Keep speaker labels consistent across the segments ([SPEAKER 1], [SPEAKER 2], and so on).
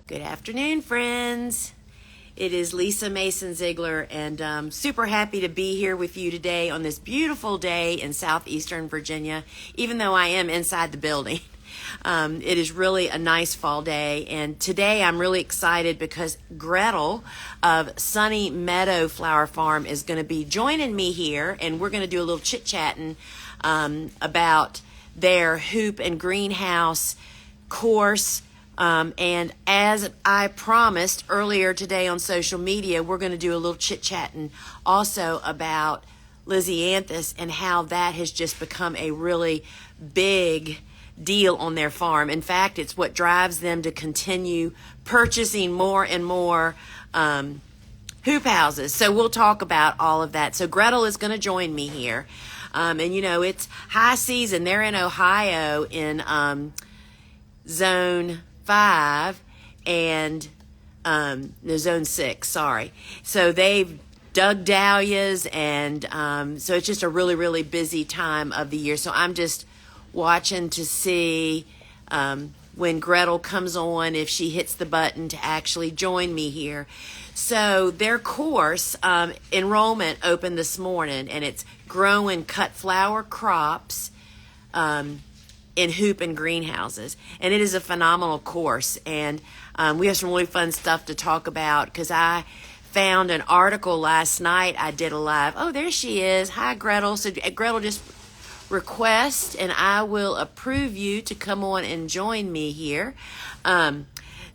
[SPEAKER 1] Good afternoon, friends. It is Lisa Mason Ziegler, and super happy to be here with you today on this beautiful day in southeastern Virginia, even though I am inside the building. It is really a nice fall day, and today I'm really excited because Gretel of Sunny Meadow Flower Farm is going to be joining me here, and we're going to do a little chit-chatting about their hoop and greenhouse course. And as I promised earlier today on social media, we're going to do a little chit-chatting also about Lysianthus and how that has just become a really big deal on their farm. In fact, it's what drives them to continue purchasing more and more hoop houses. So we'll talk about all of that. So Gretel is going to join me here. And, you know, it's high season. They're in Ohio in Zone 5 and no, Zone 6, sorry. So they've dug dahlias, and so it's just a really, really busy time of the year. So I'm just watching to see when Gretel comes on, if she hits the button to actually join me here. So their course enrollment opened this morning, and it's grow and cut flower crops in hoop and greenhouses, and it is a phenomenal course. And we have some really fun stuff to talk about because I found an article last night. I did a live. Oh, there she is. Hi, Gretel. So Gretel, just request and I will approve you to come on and join me here.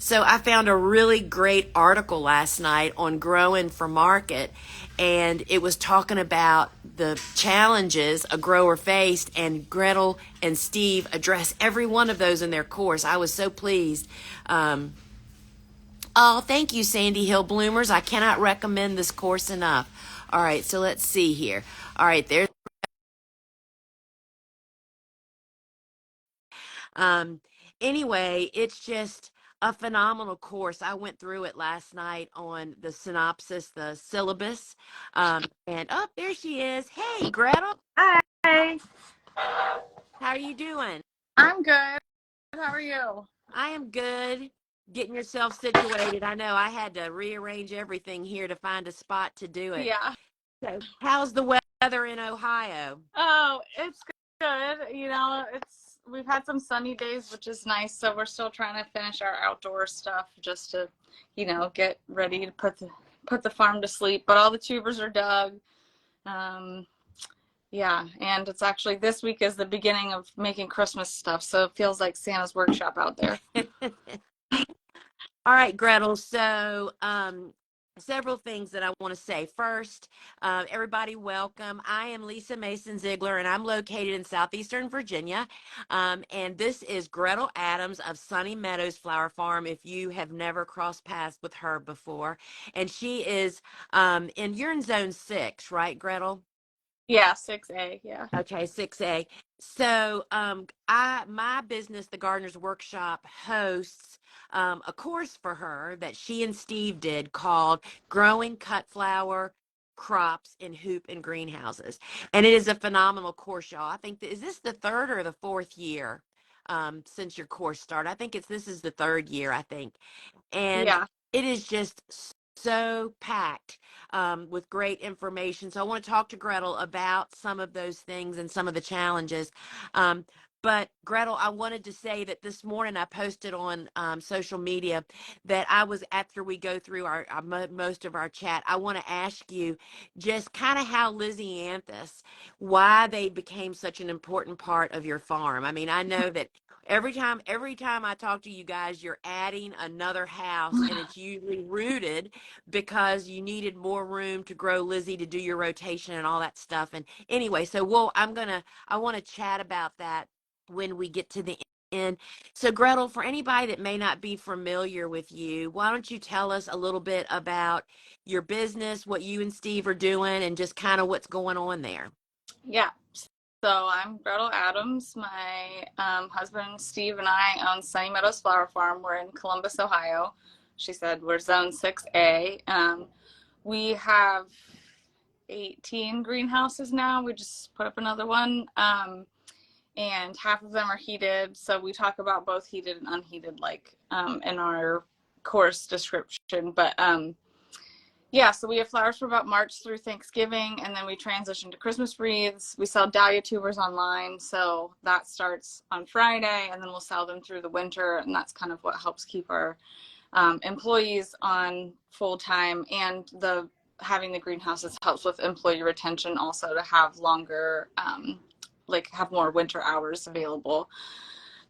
[SPEAKER 1] So I found a really great article last night on growing for market, and it was talking about the challenges a grower faced, and Gretel and Steve address every one of those in their course. I was so pleased. Oh, thank you, Sandy Hill Bloomers. I cannot recommend this course enough. All right, so let's see here. All right, there's anyway, it's just a phenomenal course. I went through it last night on the synopsis, the syllabus. And oh, there she is. Hey, Gretel,
[SPEAKER 2] Hi,
[SPEAKER 1] how are you doing?
[SPEAKER 2] I'm good. How are you?
[SPEAKER 1] I am good. Getting yourself situated. I know I had to rearrange everything here to find a spot to do it.
[SPEAKER 2] Yeah.
[SPEAKER 1] So, how's the weather in Ohio?
[SPEAKER 2] Oh, it's good. We've had some sunny days, which is nice. So we're still trying to finish our outdoor stuff just to, get ready to put the farm to sleep. But all the tubers are dug. Yeah, and it's actually this week is the beginning of making Christmas stuff, so it feels like Santa's workshop out there.
[SPEAKER 1] All right, Gretel. So, several things that I want to say. First, everybody, welcome. I am Lisa Mason Ziegler, and I'm located in southeastern Virginia. And this is Gretel Adsms of Sunny Meadows Flower Farm, if you have never crossed paths with her before. And she is you're in Zone 6, right, Gretel?
[SPEAKER 2] Yeah, 6A, yeah.
[SPEAKER 1] Okay, 6A. So, my business, the Gardener's Workshop, hosts a course for her that she and Steve did called Growing Cut Flower Crops in Hoop and Greenhouses. And it is a phenomenal course, y'all. I think is this the third or the fourth year since your course started? I think this is the third year, I think. And
[SPEAKER 2] Yeah.
[SPEAKER 1] it is just so packed with great information. So I want to talk to Gretel about some of those things and some of the challenges. But Gretel, I wanted to say that this morning I posted on social media that I was, after we go through our most of our chat, I want to ask you just kind of how Lysianthus, why they became such an important part of your farm. I mean, I know that every time I talk to you guys, you're adding another house, and it's usually rooted because you needed more room to grow Lizzie to do your rotation and all that stuff. And anyway, so I want to chat about that when we get to the end. So Gretel, for anybody that may not be familiar with you, why don't you tell us a little bit about your business, what you and Steve are doing, and just kind of what's going on there?
[SPEAKER 2] Yeah. So I'm Gretel Adsms. My husband Steve and I own Sunny Meadows Flower Farm. We're in Columbus, Ohio. She said we're Zone 6A. We have 18 greenhouses now. We just put up another one. And half of them are heated. So we talk about both heated and unheated, in our course description. But yeah, so we have flowers for about March through Thanksgiving, and then we transition to Christmas wreaths. We sell dahlia tubers online, so that starts on Friday, and then we'll sell them through the winter, and that's kind of what helps keep our employees on full time, and the having the greenhouses helps with employee retention also to have longer, like have more winter hours available.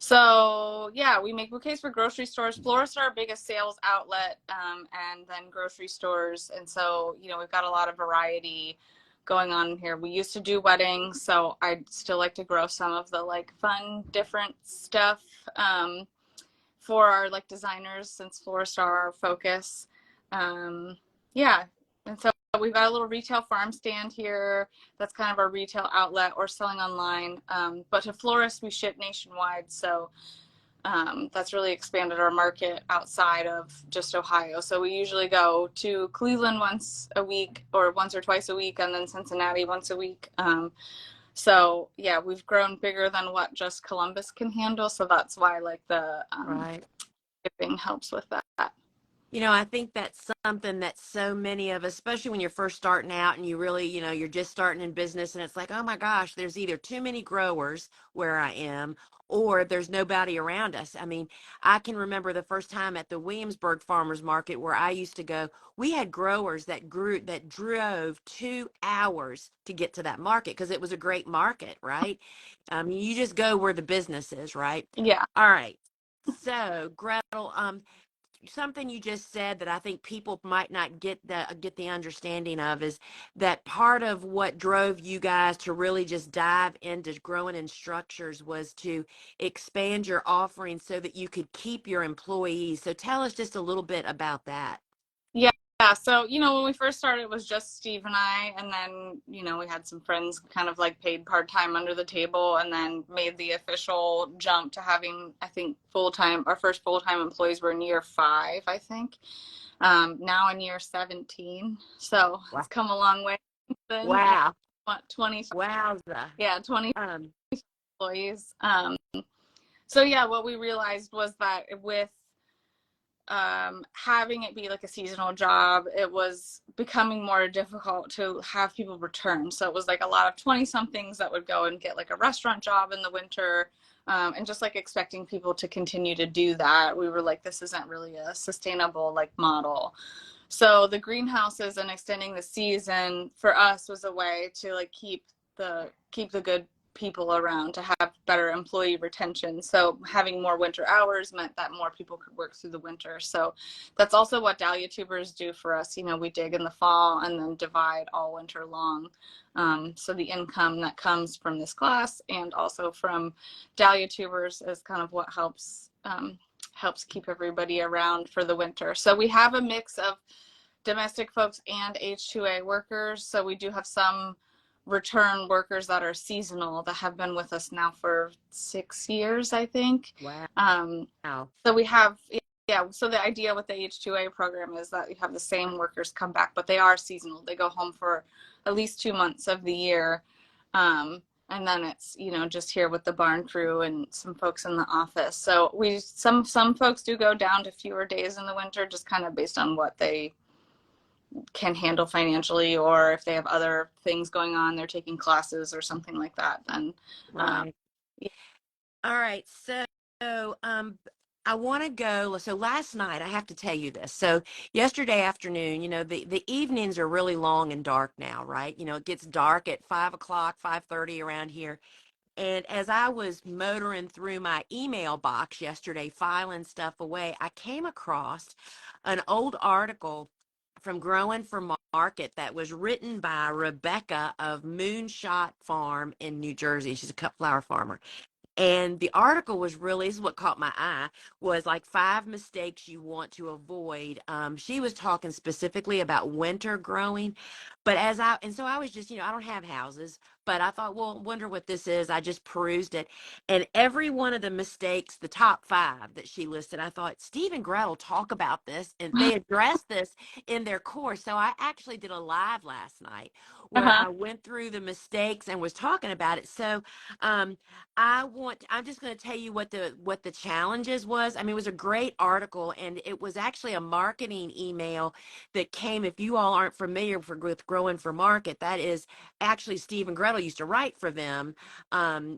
[SPEAKER 2] So yeah, we make bouquets for grocery stores. Florists are our biggest sales outlet, and then grocery stores. And so, you know, we've got a lot of variety going on here. We used to do weddings, so I'd still like to grow some of the like fun, different stuff for our like designers, since florists are our focus. Yeah, and so we've got a little retail farm stand here. That's kind of our retail outlet, or selling online. But to florists, we ship nationwide. So that's really expanded our market outside of just Ohio. So we usually go to Cleveland once a week, or once or twice a week, and then Cincinnati once a week. So yeah, we've grown bigger than what just Columbus can handle. So that's why like the
[SPEAKER 1] Right.
[SPEAKER 2] shipping helps with that.
[SPEAKER 1] You know, I think that's something that so many of us, especially when you're first starting out and you really, you know, you're just starting in business and it's like, oh my gosh, there's either too many growers where I am or there's nobody around us. I mean, I can remember the first time at the Williamsburg Farmers Market where I used to go, we had growers that drove 2 hours to get to that market because it was a great market, right? You just go where the business is, right?
[SPEAKER 2] Yeah.
[SPEAKER 1] All right. So, Gretel, something you just said that I think people might not get the understanding of is that part of what drove you guys to really just dive into growing in structures was to expand your offering so that you could keep your employees. So tell us just a little bit about that.
[SPEAKER 2] Yeah. Yeah. So, you know, when we first started, it was just Steve and I, and then, you know, we had some friends kind of like paid part-time under the table, and then made the official jump to having, I think, full-time, our first full-time employees were in year 5, I think. Now in year 17. So
[SPEAKER 1] Wow.
[SPEAKER 2] it's come a long way then.
[SPEAKER 1] Wow.
[SPEAKER 2] 20,
[SPEAKER 1] Wowza.
[SPEAKER 2] yeah, 20
[SPEAKER 1] Um,
[SPEAKER 2] employees. So yeah, what we realized was that with having it be like a seasonal job, it was becoming more difficult to have people return. So it was like a lot of 20 somethings that would go and get like a restaurant job in the winter. And just like expecting people to continue to do that, we were like, this isn't really a sustainable like model. So the greenhouses and extending the season for us was a way to like keep the good people around, to have better employee retention. So having more winter hours meant that more people could work through the winter. So that's also what dahlia tubers do for us. You know, we dig in the fall and then divide all winter long. So the income that comes from this class and also from dahlia tubers is kind of what helps keep everybody around for the winter. So we have a mix of domestic folks and H2A workers. So we do have some return workers that are seasonal that have been with us now for 6 years, I think.
[SPEAKER 1] wow.
[SPEAKER 2] So we have, yeah, so the idea with the H2A program is that you have the same workers come back, but they are seasonal. They go home for at least 2 months of the year. And then it's, you know, just here with the barn crew and some folks in the office. So some folks do go down to fewer days in the winter, just kind of based on what they can handle financially, or if they have other things going on, they're taking classes or something like that, then
[SPEAKER 1] Right.
[SPEAKER 2] yeah.
[SPEAKER 1] All right. I want to go. So last night, I have to tell you this. So yesterday afternoon, you know, the evenings are really long and dark now, right? You know, it gets dark at 5 o'clock, 5:30 around here. And as I was motoring through my email box yesterday, filing stuff away, I came across an old article from Growing for Market that was written by Rebecca of Moonshot Farm in New Jersey. She's a cut flower farmer. And the article was really, this is what caught my eye, was like 5 mistakes you want to avoid. She was talking specifically about winter growing, but and so I was just, you know, I don't have houses, but I thought, well, wonder what this is. I just perused it. And every one of the mistakes, the top five that she listed, I thought, Steve and Gretel talk about this and they address this in their course. So I actually did a live last night where
[SPEAKER 2] Uh-huh.
[SPEAKER 1] I went through the mistakes and was talking about it. So um, I'm just going to tell you what the challenges was. I mean, it was a great article, and it was actually a marketing email that came. If you all aren't familiar with Growing for Market, that is actually Steve and Gretel used to write for them.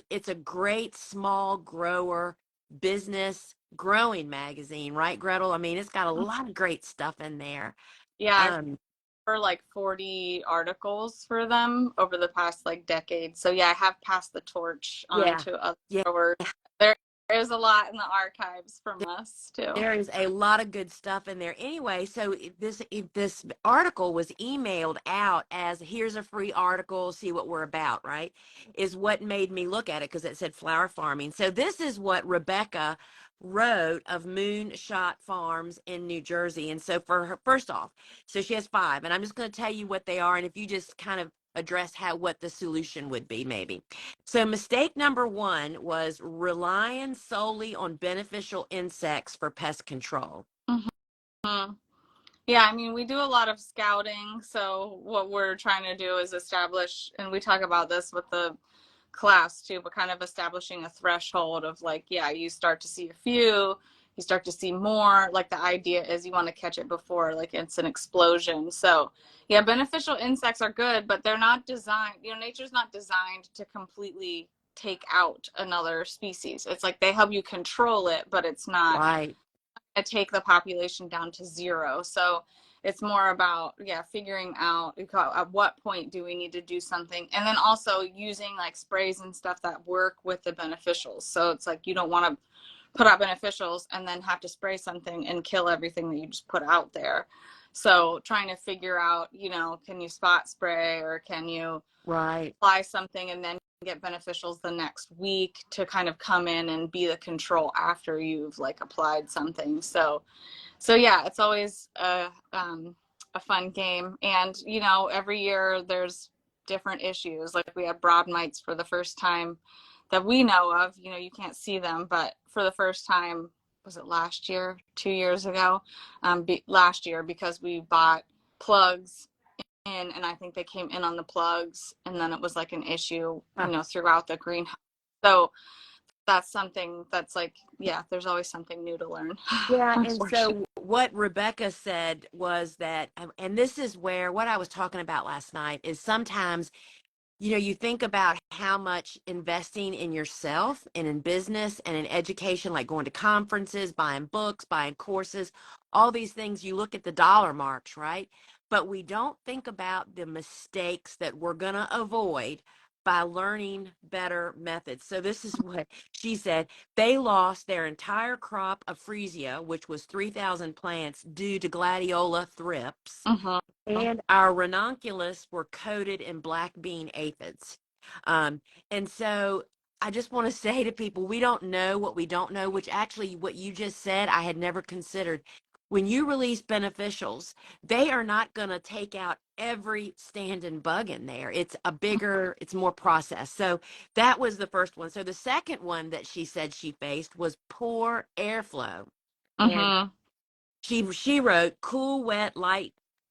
[SPEAKER 1] It's a great small grower business growing magazine, right, Gretel? I mean, it's got a lot of great stuff in there.
[SPEAKER 2] Yeah, I've
[SPEAKER 1] Um,
[SPEAKER 2] for like 40 articles for them over the past like decade. So yeah, I have passed the torch on
[SPEAKER 1] yeah,
[SPEAKER 2] to other
[SPEAKER 1] yeah.
[SPEAKER 2] growers. There is a lot in the archives from us too.
[SPEAKER 1] There is a lot of good stuff in there. Anyway, so this article was emailed out as here's a free article, see what we're about, right? Is what made me look at it because it said flower farming. So this is what Rebecca wrote of Moonshot Farms in New Jersey. And so for her, first off, so she has five, and I'm just going to tell you what they are, and if you just kind of address what the solution would be, maybe. So mistake number one was relying solely on beneficial insects for pest control.
[SPEAKER 2] Mm-hmm. Yeah, I mean, we do a lot of scouting. So what we're trying to do is establish, and we talk about this with the class too, but kind of establishing a threshold of like, yeah, you start to see a few, you start to see more. Like the idea is you want to catch it before like it's an explosion. So yeah, beneficial insects are good, but they're not designed, nature's not designed to completely take out another species. It's like they help you control it, but it's not
[SPEAKER 1] Right,
[SPEAKER 2] to take the population down to zero. So it's more about figuring out at what point do we need to do something, and then also using like sprays and stuff that work with the beneficials. So it's like you don't want to put out beneficials and then have to spray something and kill everything that you just put out there. So trying to figure out, can you spot spray or can you
[SPEAKER 1] right.
[SPEAKER 2] apply something and then get beneficials the next week to kind of come in and be the control after you've like applied something. So yeah, it's always a fun game. And, every year there's different issues. Like we had broad mites for the first time that we know of. You can't see them, but for the first time, was it last year, 2 years ago? Last year, because we bought plugs in, and I think they came in on the plugs, and then it was like an issue,
[SPEAKER 1] Huh.
[SPEAKER 2] throughout the greenhouse. So that's something that's like, yeah, there's always something new to learn,
[SPEAKER 1] Yeah, and
[SPEAKER 2] unfortunately.
[SPEAKER 1] so what Rebecca said was that, and this is where what I was talking about last night is sometimes you think about how much investing in yourself and in business and in education, like going to conferences, buying books, buying courses, all these things, you look at the dollar marks, right? But we don't think about the mistakes that we're going to avoid by learning better methods. So this is what she said. They lost their entire crop of freesia, which was 3,000 plants, due to gladiola thrips,
[SPEAKER 2] Mm-hmm.
[SPEAKER 1] and our ranunculus were coated in black bean aphids. Um, and so I just want to say to people, we don't know what we don't know, which actually what you just said, I had never considered. When you release beneficials, they are not going to take out every standing bug in there. It's more processed. So that was the first one. So the second one that she said she faced was poor airflow. And
[SPEAKER 2] Mm-hmm.
[SPEAKER 1] she wrote, cool, wet,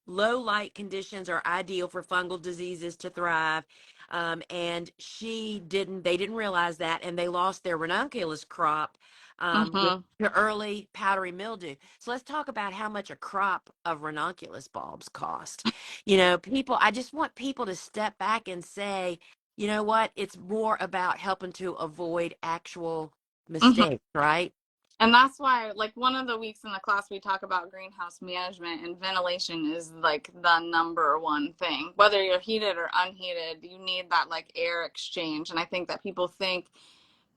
[SPEAKER 1] low light conditions are ideal for fungal diseases to thrive. And they didn't realize that, and they lost their ranunculus crop with
[SPEAKER 2] Mm-hmm.
[SPEAKER 1] the early powdery mildew. So let's talk about how much a crop of ranunculus bulbs cost. I just want people to step back and say, you know what? It's more about helping to avoid actual
[SPEAKER 2] Mm-hmm.
[SPEAKER 1] mistakes, right?
[SPEAKER 2] And that's why, like, one of the weeks in the class, we talk about greenhouse management, and ventilation is like the number one thing. Whether you're heated or unheated, you need that like air exchange. And I think that people think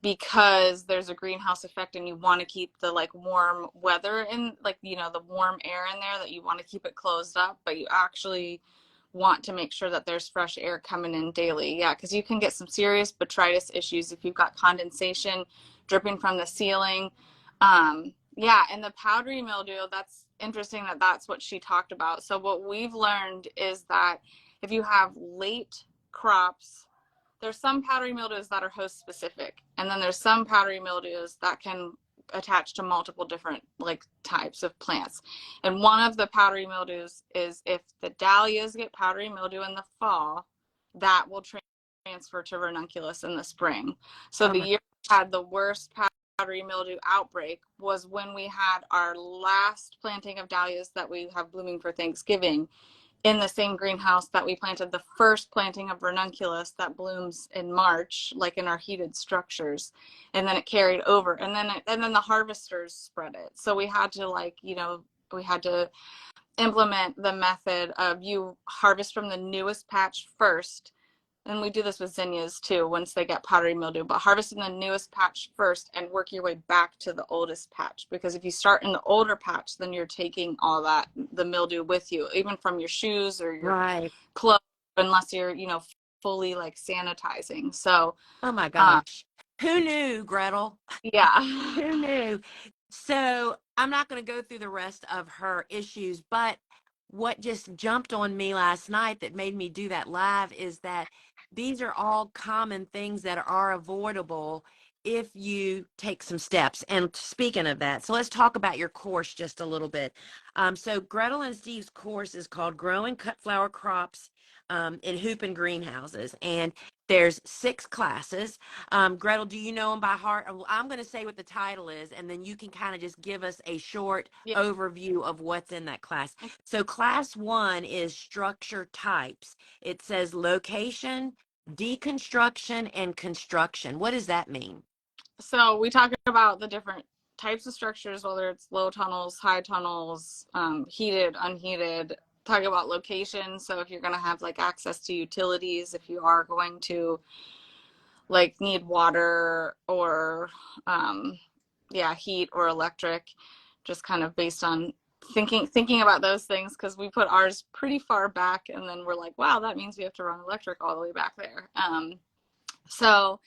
[SPEAKER 2] because there's a greenhouse effect and you want to keep the like warm weather in, like, the warm air in there, that you want to keep it closed up, but you actually want to make sure that there's fresh air coming in daily. Yeah, because you can get some serious botrytis issues if you've got condensation dripping from the ceiling. Yeah, and the powdery mildew, that's interesting that that's what she talked about. So what we've learned is that if you have late crops, there's some powdery mildews that are host specific, and then there's some powdery mildews that can attach to multiple different like types of plants. And one of the powdery mildews is if the dahlias get powdery mildew in the fall, that will transfer to ranunculus in the spring. So
[SPEAKER 1] Oh
[SPEAKER 2] the
[SPEAKER 1] my,
[SPEAKER 2] year we had the worst powdery mildew outbreak was when we had our last planting of dahlias that we have blooming for Thanksgiving in the same greenhouse that we planted the first planting of ranunculus that blooms in March, like in our heated structures. And then it carried over, and then the harvesters spread it. So we had to, like, we had to implement the method of you harvest from the newest patch first. And we do this with zinnias too, once they get powdery mildew, but harvest in the newest patch first and work your way back to the oldest patch. Because if you start in the older patch, then you're taking all that, the mildew with you, even from your shoes or your
[SPEAKER 1] right.
[SPEAKER 2] clothes, unless you're, fully like sanitizing. So,
[SPEAKER 1] Oh my
[SPEAKER 2] um,
[SPEAKER 1] gosh. Who knew, Gretel?
[SPEAKER 2] yeah.
[SPEAKER 1] Who knew? So I'm not going to go through the rest of her issues, but what just jumped on me last night that made me do that live is that these are all common things that are avoidable if you take some steps. And speaking of that, so let's talk about your course just a little bit. So Gretel and Steve's course is called Grow and Cut Flower Crops in Hoop and Greenhouses. And there's 6 classes. Gretel, do you know them by heart? I'm going to say what the title is, and then you can kind of just give us a short
[SPEAKER 2] Yeah.
[SPEAKER 1] overview of what's in that class. So class 1 is structure types. It says location, deconstruction, and construction. What does that mean?
[SPEAKER 2] So we talk about the different types of structures, whether it's low tunnels, high tunnels, heated, unheated. Talk about location. So if you're going to have like access to utilities, if you are going to like need water or heat or electric, just kind of based on thinking about those things, because we put ours pretty far back and then we're like, wow, that means we have to run electric all the way back there. So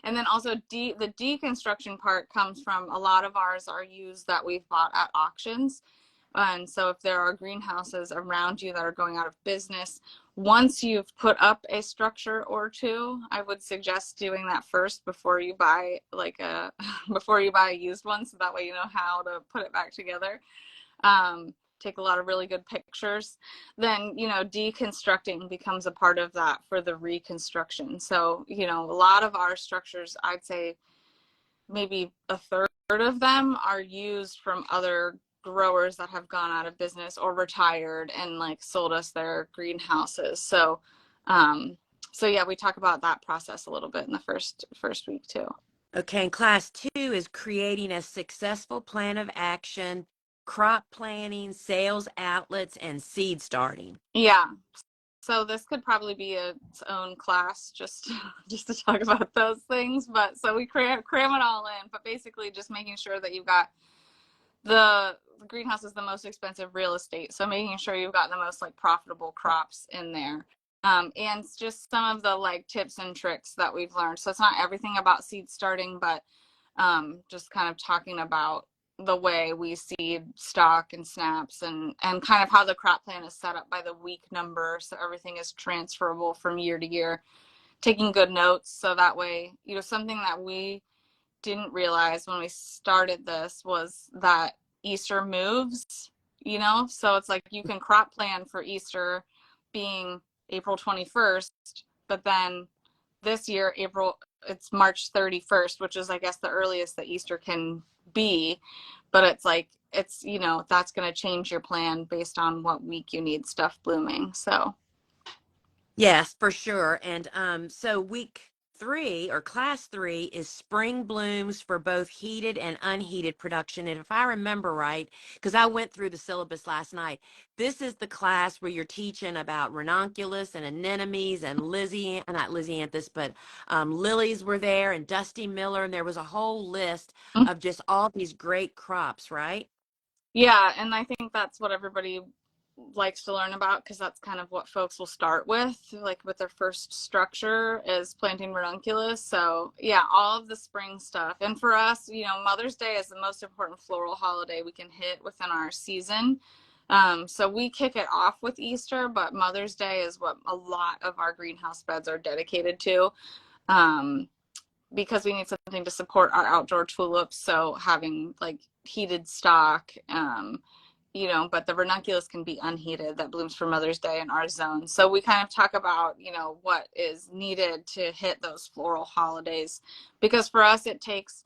[SPEAKER 2] and then also the deconstruction part comes from a lot of ours are used that we've bought at auctions. And so if there are greenhouses around you that are going out of business, once you've put up a structure or two, I would suggest doing that first before you buy before you buy a used one. So that way you know how to put it back together. Take a lot of really good pictures. Then, deconstructing becomes a part of that for the reconstruction. So, a lot of our structures, I'd say maybe a third of them are used from other growers that have gone out of business or retired and like sold us their greenhouses. So yeah, we talk about that process a little bit in the first week too.
[SPEAKER 1] Okay, and class 2 is creating a successful plan of action, crop planning, sales outlets, and seed starting.
[SPEAKER 2] Yeah. So this could probably be its own class, just just to talk about those things. But so we cram it all in. But basically, just making sure that you've got the greenhouse is the most expensive real estate. So making sure you've got the most like profitable crops in there. And just some of the like tips and tricks that we've learned. So it's not everything about seed starting, but just kind of talking about the way we seed stock and snaps and kind of how the crop plan is set up by the week number. So everything is transferable from year to year, taking good notes. So that way, something that we didn't realize when we started this was that Easter moves, so it's like you can crop plan for Easter being April 21st, but then this year, it's March 31st, which is, I guess, the earliest that Easter can be. But it's like, that's going to change your plan based on what week you need stuff blooming. So,
[SPEAKER 1] Yes, for sure. And so week 3 or class 3 is spring blooms for both heated and unheated production. And if I remember right, because I went through the syllabus last night, this is the class where you're teaching about ranunculus and anemones and not Lysianthus, but lilies were there and Dusty Miller. And there was a whole list of just all these great crops, right?
[SPEAKER 2] yeah. And I think that's what everybody likes to learn about, because that's kind of what folks will start with, like with their first structure is planting ranunculus. So yeah, all of the spring stuff. And for us, Mother's Day is the most important floral holiday we can hit within our season. So we kick it off with Easter, but Mother's Day is what a lot of our greenhouse beds are dedicated to. um, because we need something to support our outdoor tulips. So having like heated stock, but the ranunculus can be unheated that blooms for Mother's Day in our zone. So we kind of talk about, what is needed to hit those floral holidays, because for us, it takes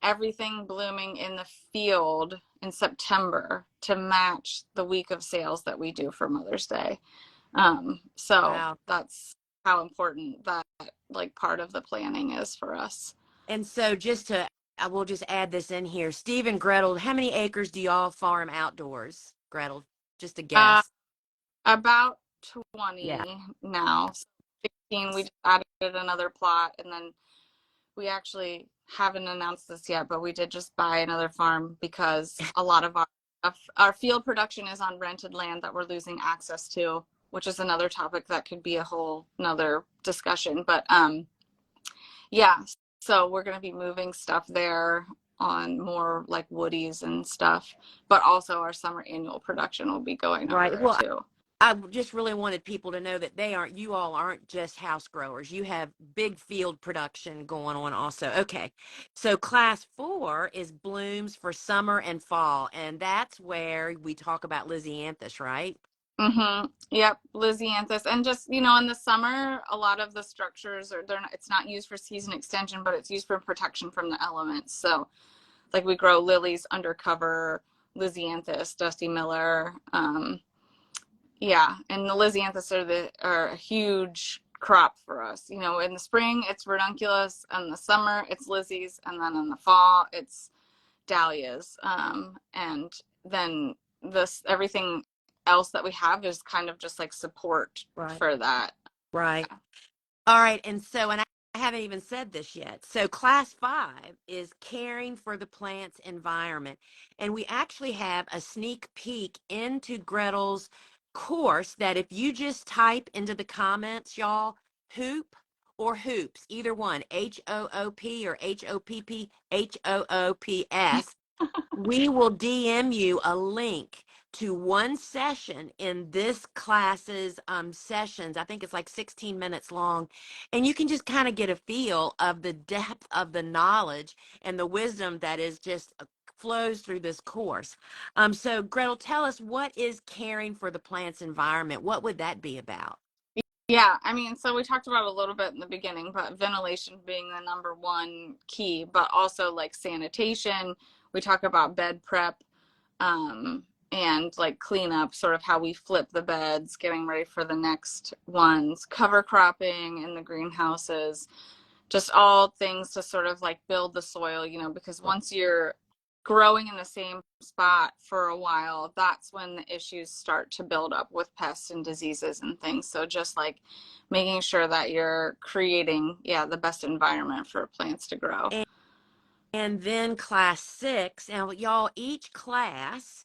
[SPEAKER 2] everything blooming in the field in September to match the week of sales that we do for Mother's Day. So
[SPEAKER 1] Wow.
[SPEAKER 2] that's how important that like part of the planning is for us.
[SPEAKER 1] And so I will just add this in here. Steve and Gretel, how many acres do y'all farm outdoors? Gretel, just a
[SPEAKER 2] Uh,
[SPEAKER 1] guess.
[SPEAKER 2] about
[SPEAKER 1] Yeah.
[SPEAKER 2] 20 now. 16, we just added another plot, and then we actually haven't announced this yet, but we did just buy another farm because a lot of our field production is on rented land that we're losing access to, which is another topic that could be a whole another discussion. But yeah, so we're going to be moving stuff there on more like woodies and stuff, but also our summer annual production will be going over
[SPEAKER 1] Right.
[SPEAKER 2] there
[SPEAKER 1] Well,
[SPEAKER 2] too.
[SPEAKER 1] I just really wanted people to know that you all aren't just house growers. You have big field production going on also. Okay. So class 4 is blooms for summer and fall. And that's where we talk about Lysianthus, right?
[SPEAKER 2] Mm-hmm. Yep, Lysianthus, and just in the summer, a lot of the structures are they're not, it's not used for season extension, but it's used for protection from the elements. So, like we grow lilies undercover, Lysianthus, Dusty Miller, yeah, and the Lysianthus are a huge crop for us. In the spring it's ranunculus, in the summer it's lizzies, and then in the fall it's dahlias. And then this everything else that we have is kind of just like support
[SPEAKER 1] Right.
[SPEAKER 2] for that.
[SPEAKER 1] Right. All right. And I haven't even said this yet. So class 5 is caring for the plant's environment. And we actually have a sneak peek into Gretel's course that if you just type into the comments, y'all, hoop or hoops, either one, HOOP or HOOPS, we will DM you a link to one session in this class's sessions. I think it's like 16 minutes long. And you can just kind of get a feel of the depth of the knowledge and the wisdom that is just flows through this course. So Gretel, tell us, what is caring for the plant's environment? What would that be about?
[SPEAKER 2] Yeah, I mean, so we talked about a little bit in the beginning, but ventilation being the number one key, but also like sanitation. We talk about bed prep, um, and like cleanup, sort of how we flip the beds, getting ready for the next ones, cover cropping in the greenhouses, just all things to sort of like build the soil, because once you're growing in the same spot for a while, that's when the issues start to build up with pests and diseases and things. So just like making sure that you're creating, yeah, the best environment for plants to grow.
[SPEAKER 1] And then class 6, and y'all, each class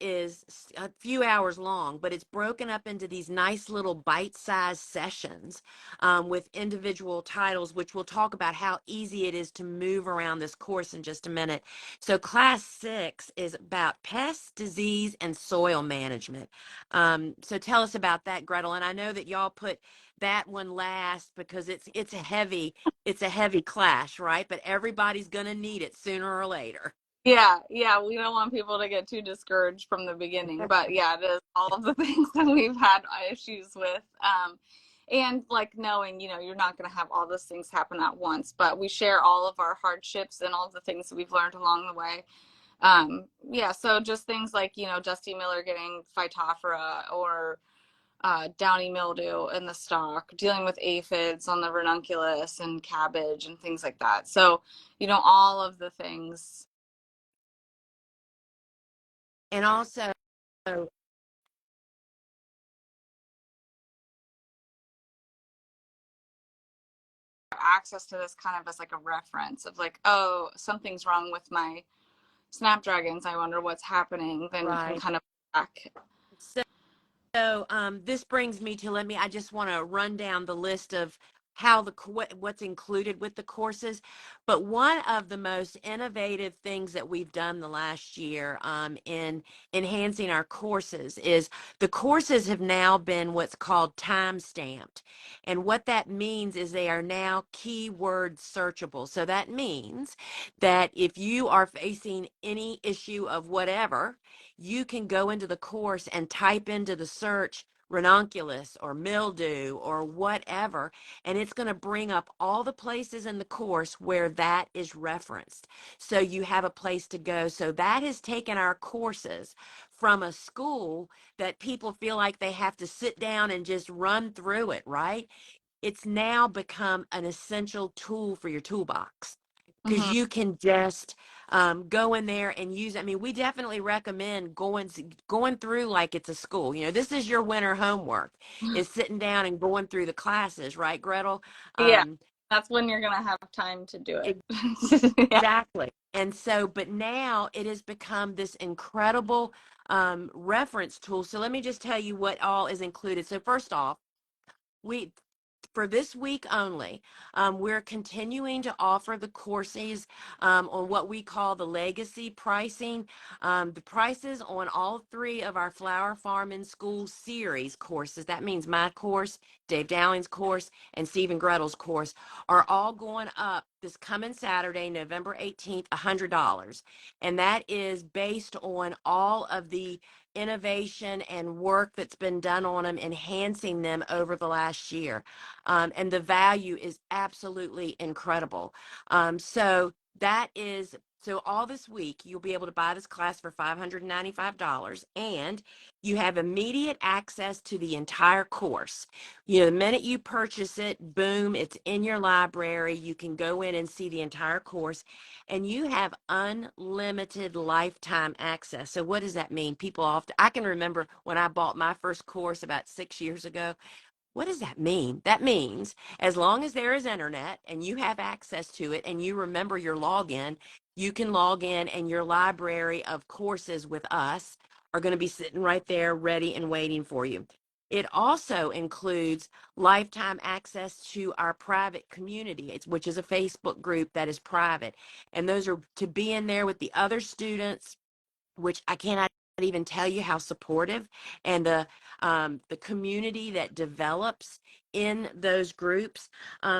[SPEAKER 1] is a few hours long, but it's broken up into these nice little bite-sized sessions with individual titles, which we'll talk about how easy it is to move around this course in just a minute. So class 6 is about pests, disease, and soil management. So tell us about that, Gretel. And I know that y'all put that one last because it's a heavy class, right? But everybody's going to need it sooner or later.
[SPEAKER 2] Yeah, we don't want people to get too discouraged from the beginning, but yeah, it is all of the things that we've had issues with. And like knowing, you're not going to have all those things happen at once, but we share all of our hardships and all of the things that we've learned along the way. Yeah, so just things like, Dusty Miller getting Phytophthora, or downy mildew in the stalk, dealing with aphids on the ranunculus and cabbage and things like that. So, all of the things.
[SPEAKER 1] And also,
[SPEAKER 2] Access to this kind of as like a reference of like, oh, something's wrong with my snapdragons, I wonder what's happening, then you can
[SPEAKER 1] right.
[SPEAKER 2] kind of back.
[SPEAKER 1] So, this brings me to I just want to run down the list of how what's included with the courses. But one of the most innovative things that we've done the last year in enhancing our courses is the courses have now been what's called time stamped. And what that means is they are now keyword searchable. So that means that if you are facing any issue of whatever, you can go into the course and type into the search ranunculus or mildew or whatever, and it's going to bring up all the places in the course where that is referenced. So you have a place to go. So that has taken our courses from a school that people feel like they have to sit down and just run through it, right? It's now become an essential tool for your toolbox because
[SPEAKER 2] Hmm.
[SPEAKER 1] you can just go in there and use. I mean, we definitely recommend going through like it's a school. You know, this is your winter homework, is sitting down and going through the classes, right, Gretel?
[SPEAKER 2] Yeah,
[SPEAKER 1] Um,
[SPEAKER 2] that's when you're gonna have time to do it. Yeah.
[SPEAKER 1] exactly. And so, but now it has become this incredible reference tool. So let me just tell you what all is included. So first off, we for this week only, we're continuing to offer the courses on what we call the legacy pricing. The prices on all three of our Flower Farm in School series courses, that means my course, Dave Dowling's course, and Steve and Gretel's course, are all going up this coming Saturday, November 18th, $100. And that is based on all of the innovation and work that's been done on them, enhancing them over the last year. And the value is absolutely incredible. So that is, so all this week, you'll be able to buy this class for $595, and you have immediate access to the entire course. You know, the minute you purchase it, boom, it's in your library. You can go in and see the entire course, and you have unlimited lifetime access. So what does that mean? People often, I can remember when I bought my first course about 6 years ago. What does that mean? That means as long as there is internet and you have access to it and you remember your login, you can log in and your library of courses with us are going to be sitting right there ready and waiting for you. It also includes lifetime access to our private community, which is a Facebook group that is private. And those are to be in there with the other students, which I cannot even tell you how supportive, and the community that develops in those groups.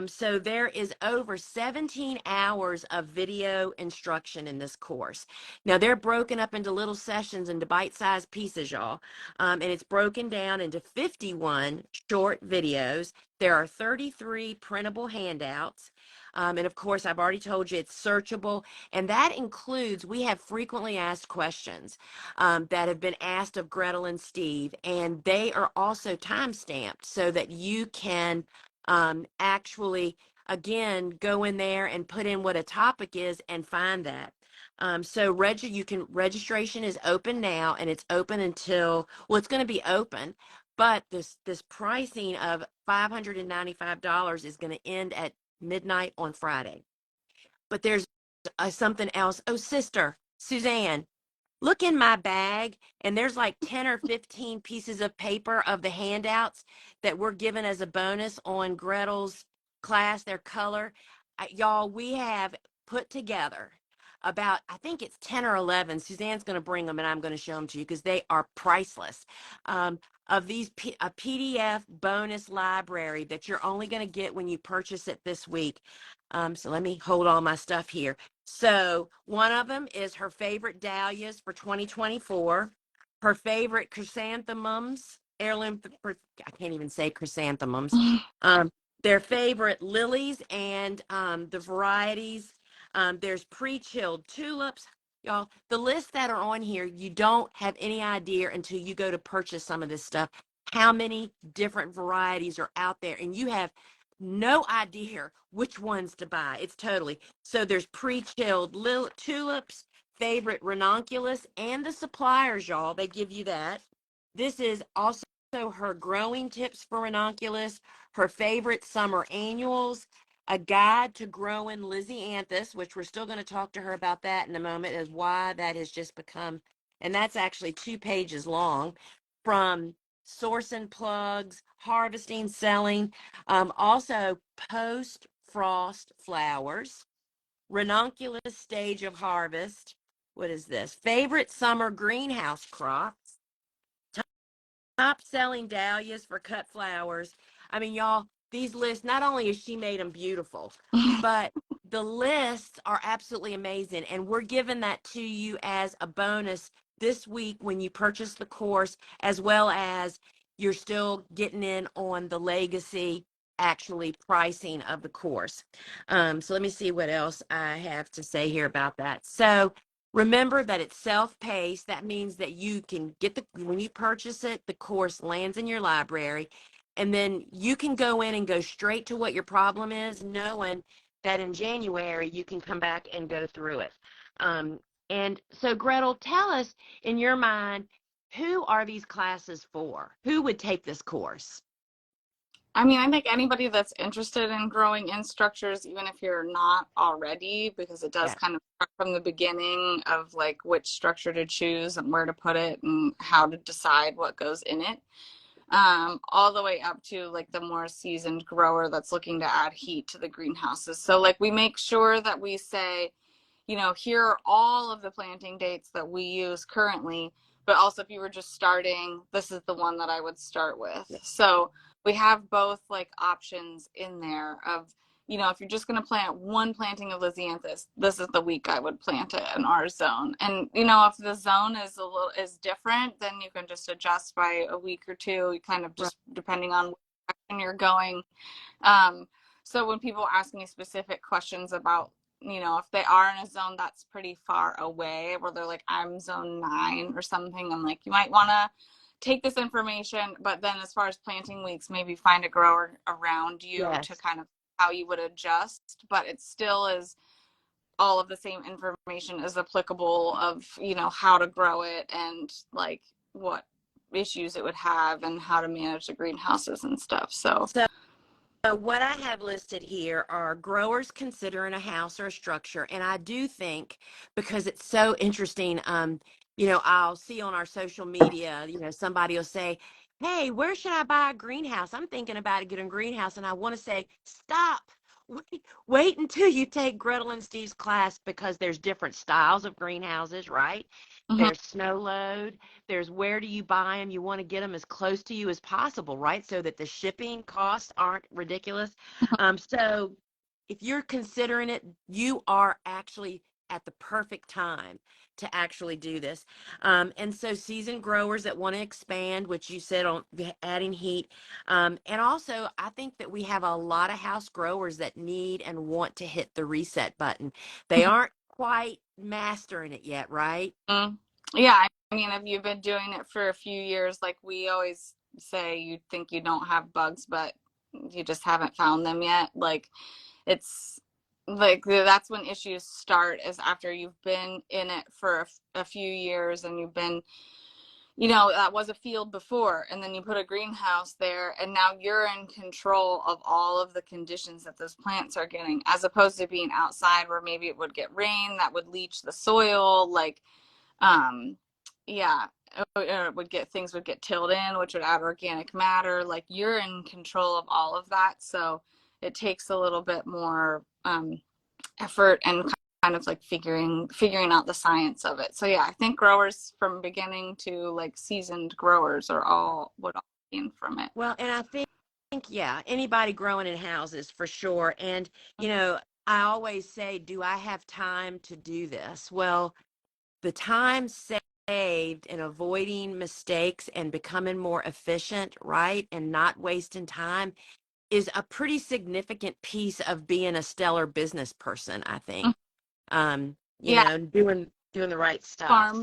[SPEAKER 1] So there is over 17 hours of video instruction in this course. Now they're broken up into little sessions into bite-sized pieces, y'all, and it's broken down into 51 short videos. There are 33 printable handouts. And of course, I've already told you it's searchable. And that includes, we have frequently asked questions that have been asked of Gretel and Steve, and they are also time stamped so that you can actually, again, go in there and put in what a topic is and find that. So registration is open now, and it's open until, well, it's going to be open, but this pricing of $595 is going to end at midnight on Friday. But there's something else. Oh, sister, Suzanne, look in my bag, and there's like 10 or 15 pieces of paper of the handouts that we're given as a bonus on Gretel's class, their color. Y'all, we have put together about, I think it's 10 or 11. Suzanne's going to bring them and I'm going to show them to you because they are priceless. Of these, a PDF bonus library that you're only going to get when you purchase it this week. So let me hold all my stuff here. So one of them is her favorite dahlias for 2024, her favorite chrysanthemums, heirloom, I can't even say chrysanthemums, um, their favorite lilies and the varieties. There's pre-chilled tulips. Y'all, the lists that are on here, you don't have any idea until you go to purchase some of this stuff, how many different varieties are out there. And you have no idea which ones to buy. It's totally. So there's pre-chilled tulips, favorite ranunculus, and the suppliers, y'all. They give you that. This is also her growing tips for ranunculus, her favorite summer annuals, a guide to growing Lysianthus, which we're still going to talk to her about that in a moment, as why that has just become, and that's actually 2 pages long, from sourcing plugs, harvesting, selling, also post frost flowers, ranunculus stage of harvest. What is this? Favorite summer greenhouse crops, top selling dahlias for cut flowers. I mean, y'all, these lists, not only has she made them beautiful, but the lists are absolutely amazing. And we're giving that to you as a bonus this week when you purchase the course, as well as you're still getting in on the legacy actually pricing of the course. So let me see what else I have to say here about that. So remember that it's self-paced. That means that you can get when you purchase it, the course lands in your library, and then you can go in and go straight to what your problem is, knowing that in January you can come back and go through it. Um, and so, Gretel, tell us in your mind, who are these classes for? Who would take this course?
[SPEAKER 2] I mean, I think anybody that's interested in growing in structures, even if you're not already, because it does
[SPEAKER 1] Yeah.
[SPEAKER 2] kind of start from the beginning of like which structure to choose and where to put it and how to decide what goes in it, all the way up to like the more seasoned grower that's looking to add heat to the greenhouses. So like we make sure that we say, here are all of the planting dates that we use currently, but also if you were just starting, this is the one that I would start with. So we have both like options in there of, if you're just going to plant one planting of Lisianthus, this is the week I would plant it in our zone. And, if the zone is different, then you can just adjust by a week or two, kind of
[SPEAKER 1] Right.
[SPEAKER 2] just depending on which direction you're going. Um, so when people ask me specific questions about, if they are in a zone that's pretty far away, where they're like, I'm zone 9 or something, I'm like, you might want to take this information, but then as far as planting weeks, maybe find a grower around you to
[SPEAKER 1] Yes.
[SPEAKER 2] kind of how you would adjust, but it still is all of the same information is applicable of, how to grow it and like what issues it would have and how to manage the greenhouses and stuff. So
[SPEAKER 1] So what I have listed here are growers considering a house or a structure. And I do think, because it's so interesting, I'll see on our social media, somebody will say, hey, where should I buy a greenhouse? I'm thinking about getting a greenhouse. And I want to say, stop. Wait until you take Gretel and Steve's class, because there's different styles of greenhouses, right?
[SPEAKER 2] mhm.
[SPEAKER 1] There's snow load. There's where do you buy them? You want to get them as close to you as possible, right? So that the shipping costs aren't ridiculous. So if you're considering it, you are actually at the perfect time to actually do this. And so seasoned growers that want to expand, which you said on adding heat. And also, I think that we have a lot of house growers that need and want to hit the reset button. They aren't quite mastering it yet, right?
[SPEAKER 2] Mm. Yeah, I mean, if you've been doing it for a few years, like we always say, you think you don't have bugs, but you just haven't found them yet. Like it's like that's when issues start, is after you've been in it for a few years and you've been, that was a field before, and then you put a greenhouse there, and now you're in control of all of the conditions that those plants are getting, as opposed to being outside where maybe it would get rain that would leach the soil. Like um yeah, it would get things would get tilled in, which would add organic matter. Like you're in control of all of that, so it takes a little bit more effort and kind of like figuring out the science of it. So yeah, I think growers from beginning to like seasoned growers are all would all gain from it.
[SPEAKER 1] Well, and I think, yeah, anybody growing in houses for sure. And, you know, I always say, do I have time to do this? Well, the time saved in avoiding mistakes and becoming more efficient, right? And not wasting time is a pretty significant piece of being a stellar business person, I think.
[SPEAKER 2] Yeah,
[SPEAKER 1] Doing the right
[SPEAKER 2] farm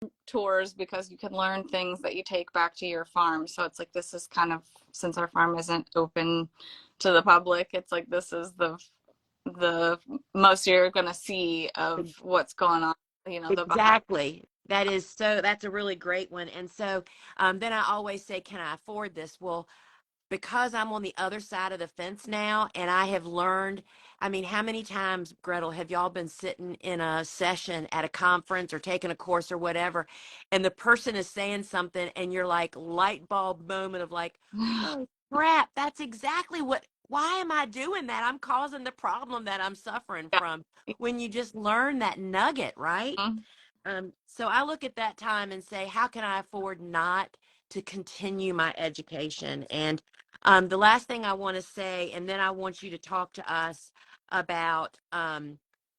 [SPEAKER 1] stuff.
[SPEAKER 2] tours, because you can learn things that you take back to your farm. So it's like this is kind of, since our farm isn't open to the public, it's like this is the most you're gonna see of what's going on, the behind.
[SPEAKER 1] Exactly. That's a really great one. And so then I always say, can I afford this? Well, because I'm on the other side of the fence now and I have learned, I mean, how many times, Gretel, have y'all been sitting in a session at a conference or taking a course or whatever, and the person is saying something and you're like light bulb moment of like, oh crap, that's exactly why am I doing that? I'm causing the problem that I'm suffering
[SPEAKER 2] Yeah.
[SPEAKER 1] from when you just learn that nugget, right?
[SPEAKER 2] Mhm.
[SPEAKER 1] So I look at that time and say, how can I afford not to continue my education? And the last thing I want to say, and then I want you to talk to us about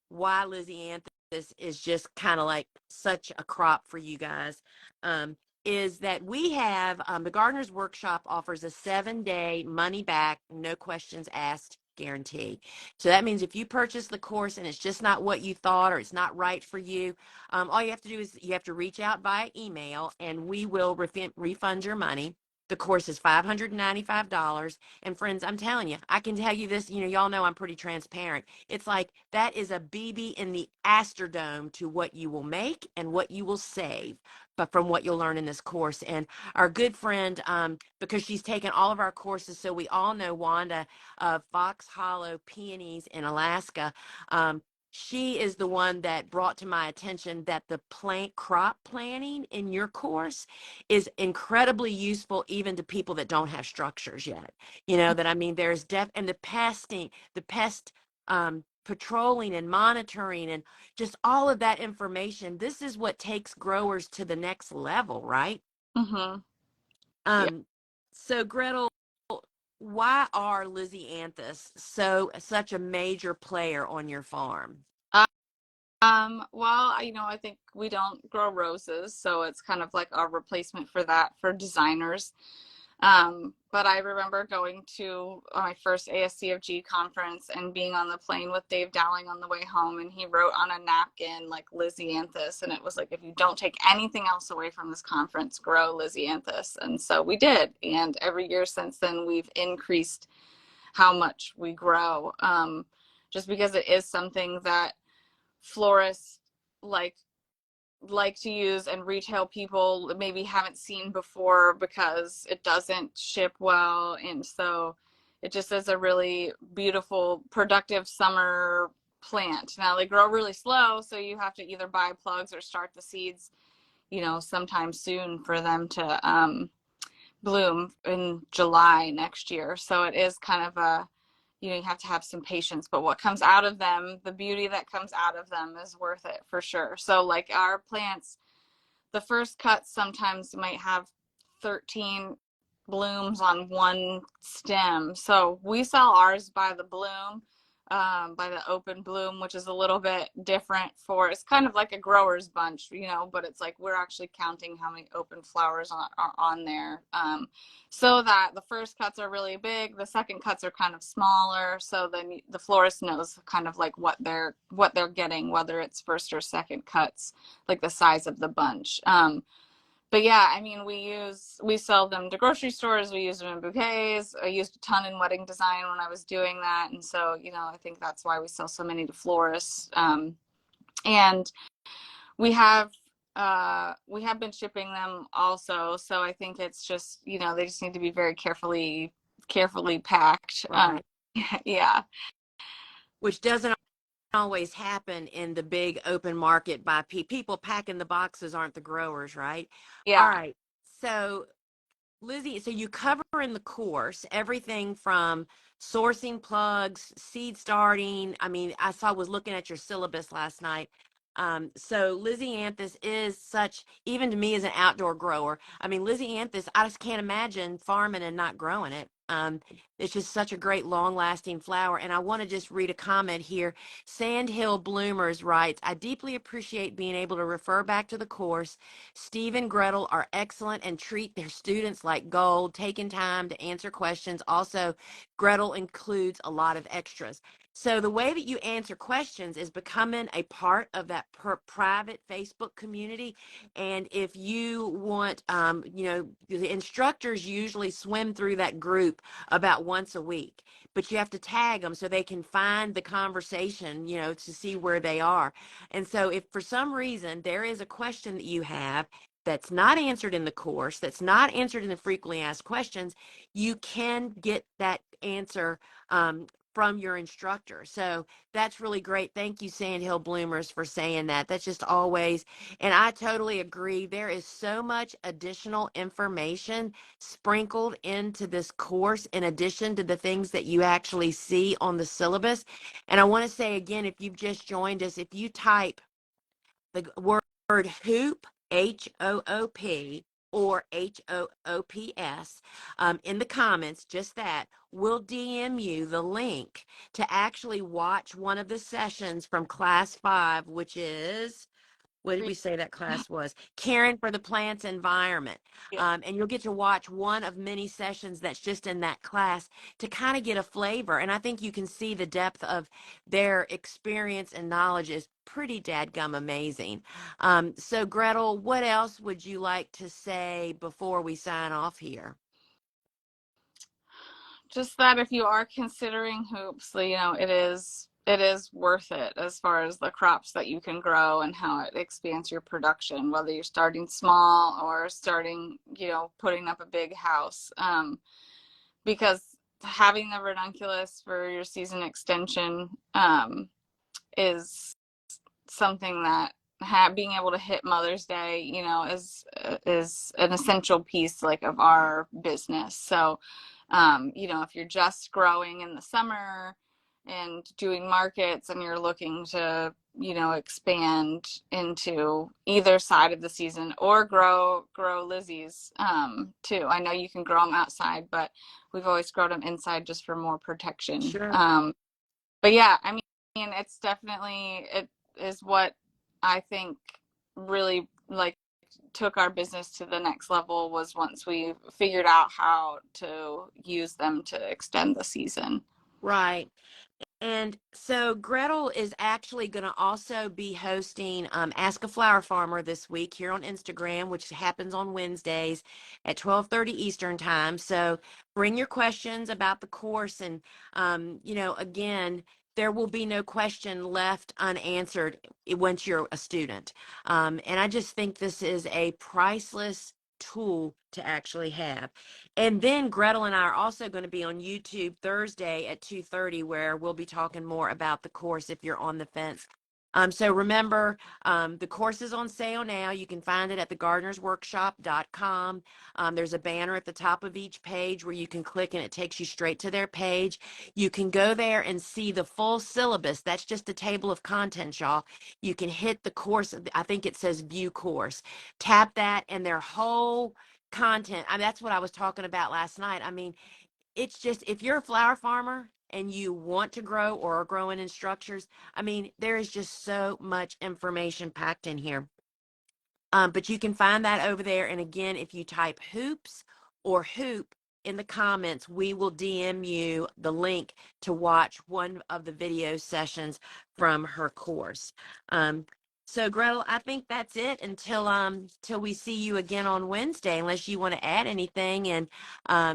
[SPEAKER 1] why Lizzie Anthony is just kind of like such a crop for you guys. Um, is that we have the Gardener's Workshop offers a 7-day money back, no questions asked guarantee. So that means if you purchase the course and it's just not what you thought or it's not right for you, all you have to do is you have to reach out via email and we will refund your money. The course is $595. And friends, I'm telling you, I can tell you this, y'all know I'm pretty transparent. It's like that is a BB in the Astrodome to what you will make and what you will save, but from what you'll learn in this course. And our good friend, because she's taken all of our courses, so we all know Wanda of Fox Hollow Peonies in Alaska. She is the one that brought to my attention that the plant crop planning in your course is incredibly useful even to people that don't have structures yet. That I mean, there's and the pest patrolling and monitoring and just all of that information. This is what takes growers to the next level, right?
[SPEAKER 2] Mhm. Yeah.
[SPEAKER 1] Um, so Gretel, why are Lizzie Anthus such a major player on your farm?
[SPEAKER 2] Well, I think we don't grow roses, so it's kind of like a replacement for that for designers. But I remember going to my first ASCFG conference and being on the plane with Dave Dowling on the way home, and he wrote on a napkin like Lysianthus, and it was like, if you don't take anything else away from this conference, grow Lysianthus. And so we did, and every year since then we've increased how much we grow, just because it is something that florists like like to use and retail people maybe haven't seen before because it doesn't ship well. And so it just is a really beautiful, productive summer plant. Now they grow really slow, so you have to either buy plugs or start the seeds, sometime soon for them to bloom in July next year. So it is kind of you have to have some patience, but what comes out of them, the beauty that comes out of them is worth it for sure. So like our plants, the first cut sometimes might have 13 blooms on one stem. So we sell ours by the bloom, by the open bloom, which is a little bit different it's kind of like a grower's bunch, but it's like we're actually counting how many open flowers are on there. So that the first cuts are really big, the second cuts are kind of smaller. So then the florist knows kind of like what they're getting, whether it's first or second cuts, like the size of the bunch. But yeah, I mean, we sell them to grocery stores. We use them in bouquets. I used a ton in wedding design when I was doing that, and so I think that's why we sell so many to florists. And we have been shipping them also. So I think it's just they just need to be very carefully packed.
[SPEAKER 1] Right.
[SPEAKER 2] Yeah,
[SPEAKER 1] Which doesn't always happen in the big open market by people packing the boxes aren't the growers, right? All
[SPEAKER 2] yeah,
[SPEAKER 1] right. So Lizzie, so you cover in the course everything from sourcing plugs, seed starting. I mean, was looking at your syllabus last night. So Lizzie Anthus is such, even to me as an outdoor grower, I mean, Lizzie Anthus, I just can't imagine farming and not growing it. It's just such a great long lasting flower. And I want to just read a comment here. Sandhill Bloomers writes, I deeply appreciate being able to refer back to the course. Steve and Gretel are excellent and treat their students like gold, taking time to answer questions. Also, Gretel includes a lot of extras. So the way that you answer questions is becoming a part of that private Facebook community. And if you want, the instructors usually swim through that group about once a week, but you have to tag them so they can find the conversation, to see where they are. And so if for some reason there is a question that you have, that's not answered in the course, that's not answered in the frequently asked questions, you can get that answer from your instructor. So that's really great. Thank you, Sandhill Bloomers, for saying that. That's just always, and I totally agree. There is so much additional information sprinkled into this course in addition to the things that you actually see on the syllabus. And I want to say again, if you've just joined us, if you type the word hoop, HOOP, or HOOPS in the comments, just that, we'll DM you the link to actually watch one of the sessions from class 5, which is, what did we say that class was? Caring for the plant's environment. And you'll get to watch one of many sessions that's just in that class to kind of get a flavor. And I think you can see the depth of their experience and knowledge is pretty dadgum amazing. So Gretel, what else would you like to say before we sign off here?
[SPEAKER 2] Just that if you are considering hoops, it is worth it as far as the crops that you can grow and how it expands your production, whether you're starting small or starting, putting up a big house. Because having the ranunculus for your season extension is something that being able to hit Mother's Day, is an essential piece like of our business. So, if you're just growing in the summer and doing markets and you're looking to, expand into either side of the season or grow Lizzie's too. I know you can grow them outside, but we've always grown them inside just for more protection.
[SPEAKER 1] Sure.
[SPEAKER 2] But yeah, I mean, it's definitely, it is what I think really like took our business to the next level was once we figured out how to use them to extend the season.
[SPEAKER 1] Right. And so Gretel is actually going to also be hosting Ask a Flower Farmer this week here on Instagram, which happens on Wednesdays at 12:30 Eastern time. So bring your questions about the course, and again, there will be no question left unanswered once you're a student. And I just think this is a priceless tool to actually have. And then Gretel and I are also going to be on YouTube Thursday at 2:30, where we'll be talking more about the course if you're on the fence. So remember, the course is on sale now. You can find it at thegardenersworkshop.com. There's a banner at the top of each page where you can click and it takes you straight to their page. You can go there and see the full syllabus. That's just a table of contents, y'all. You can hit the course. I think it says view course. Tap that and their whole content. That's what I was talking about last night. I mean, it's just, if you're a flower farmer and you want to grow or are growing in structures, I mean, there is just so much information packed in here. But you can find that over there. And again, if you type hoops or hoop in the comments, we will DM you the link to watch one of the video sessions from her course. So Gretel, I think that's it till we see you again on Wednesday, unless you want to add anything. And I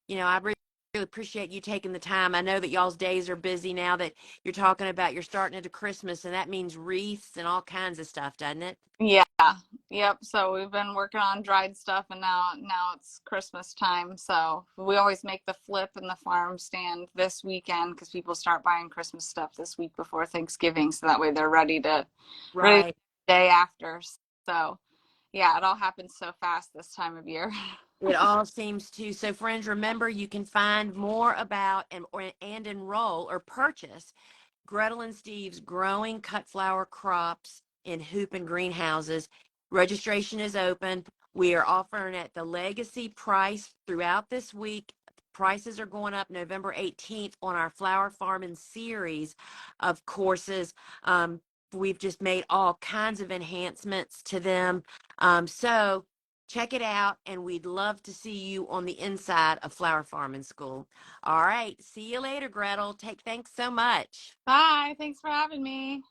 [SPEAKER 1] really appreciate you taking the time. I know that y'all's days are busy now that you're talking about you're starting into Christmas, and that means wreaths and all kinds of stuff, doesn't it?
[SPEAKER 2] Yeah. Yep. So we've been working on dried stuff, and now it's Christmas time. So we always make the flip in the farm stand this weekend because people start buying Christmas stuff this week before Thanksgiving, so that way they're ready the
[SPEAKER 1] Right.
[SPEAKER 2] day after. So yeah, it all happens so fast this time of year.
[SPEAKER 1] It all seems to. So, friends, remember you can find more about and enroll or purchase Gretel and Steve's growing cut flower crops in hoop and greenhouses. Registration is open. We are offering at the legacy price throughout this week. Prices are going up November 18th on our flower farming series of courses. We've just made all kinds of enhancements to them. So check it out, and we'd love to see you on the inside of Flower Farming School. All right. See you later, Gretel. Thanks so much.
[SPEAKER 2] Bye. Thanks for having me.